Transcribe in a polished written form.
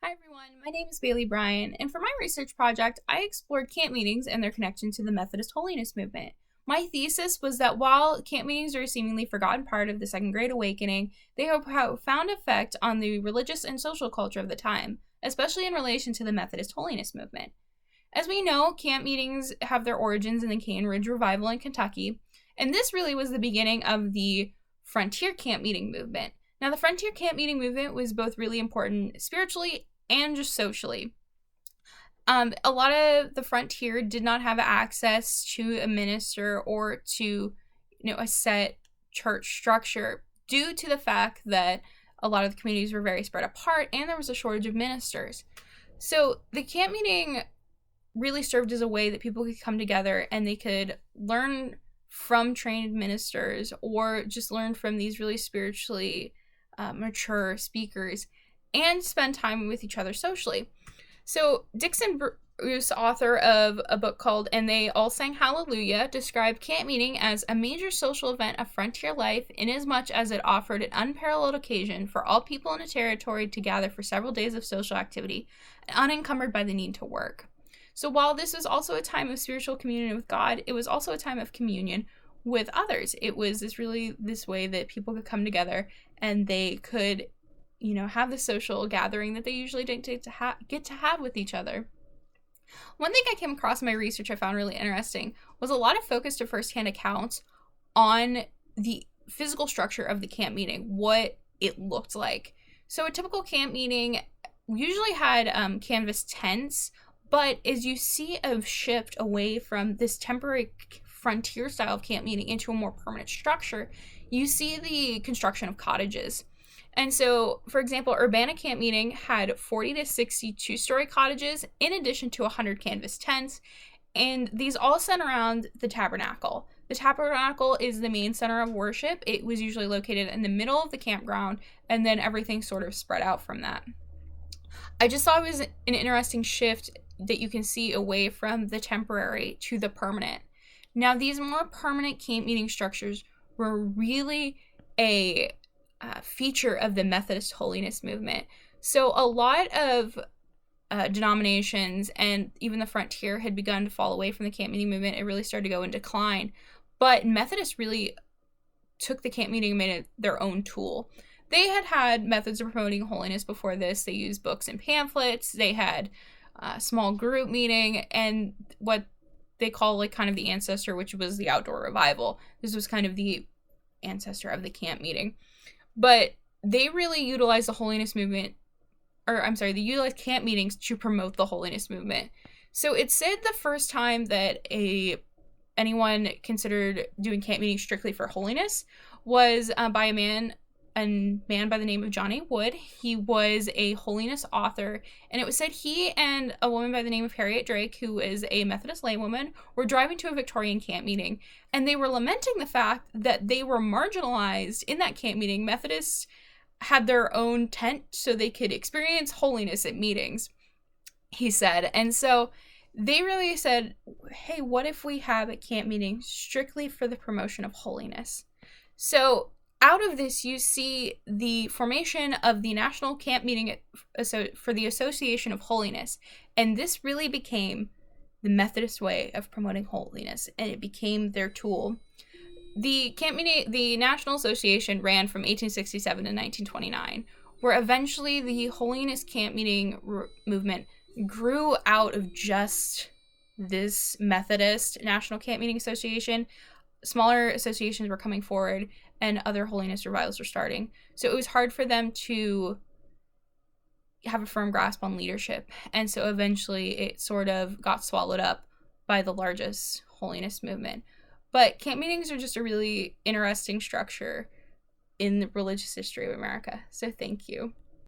Hi everyone, my name is Bailey Bryan, and for my research project, I explored camp meetings and their connection to the Methodist Holiness movement. My thesis was that while camp meetings are a seemingly forgotten part of the Second Great Awakening, they have a profound effect on the religious and social culture of the time, especially in relation to the Methodist Holiness movement. As we know, camp meetings have their origins in the Cane Ridge Revival in Kentucky, and this really was the beginning of the frontier camp meeting movement. Now, the frontier camp meeting movement was both really important spiritually and just socially. A lot of the frontier did not have access to a minister or to, a set church structure due to the fact that a lot of the communities were very spread apart and there was a shortage of ministers. So the camp meeting really served as a way that people could come together and they could learn from trained ministers or just learn from these really spiritually mature speakers and spend time with each other socially. So Dickson, Bruce, author of a book called And They All Sang Hallelujah, described camp meeting as a major social event of frontier life inasmuch as it offered an unparalleled occasion for all people in a territory to gather for several days of social activity, unencumbered by the need to work. So while this was also a time of spiritual communion with God, it was also a time of communion with others. It was this way that people could come together and they could have the social gathering that they usually didn't get to have with each other. One thing I came across in my research I found really interesting was a lot of focus to firsthand accounts on the physical structure of the camp meeting, what it looked like. So a typical camp meeting usually had canvas tents, but as you see a shift away from this temporary frontier style of camp meeting into a more permanent structure, you see the construction of cottages. And so, for example, Urbana camp meeting had 40 to 60 two-story cottages in addition to 100 canvas tents, and these all center around the tabernacle. The tabernacle is the main center of worship. It was usually located in the middle of the campground, and then everything sort of spread out from that. I just thought it was an interesting shift that you can see away from the temporary to the permanent. Now, these more permanent camp meeting structures were really a feature of the Methodist Holiness movement. So a lot of denominations and even the frontier had begun to fall away from the camp meeting movement. It really started to go in decline. But Methodists really took the camp meeting and made it their own tool. They had methods of promoting holiness before this. They used books and pamphlets. They had small group meeting and what they call kind of the ancestor, which was the outdoor revival. This was kind of the ancestor of the camp meeting. But they really utilized the holiness movement, they utilized camp meetings to promote the holiness movement. So it's said the first time that anyone considered doing camp meetings strictly for holiness was by a man by the name of Johnny Wood. He was a holiness author, and it was said he and a woman by the name of Harriet Drake, who is a Methodist laywoman, were driving to a Victorian camp meeting, and they were lamenting the fact that they were marginalized in that camp meeting. Methodists had their own tent so they could experience holiness at meetings, he said. And so they really said, hey, what if we have a camp meeting strictly for the promotion of holiness? So out of this, you see the formation of the National Camp Meeting for the Association of Holiness, and this really became the Methodist way of promoting holiness, and it became their tool. The camp meeting, the National Association, ran from 1867 to 1929, where eventually the holiness camp meeting movement grew out of just this Methodist National Camp Meeting Association. Smaller associations were coming forward and other holiness revivals were starting. So it was hard for them to have a firm grasp on leadership. And so eventually it sort of got swallowed up by the largest holiness movement. But camp meetings are just a really interesting structure in the religious history of America. So thank you.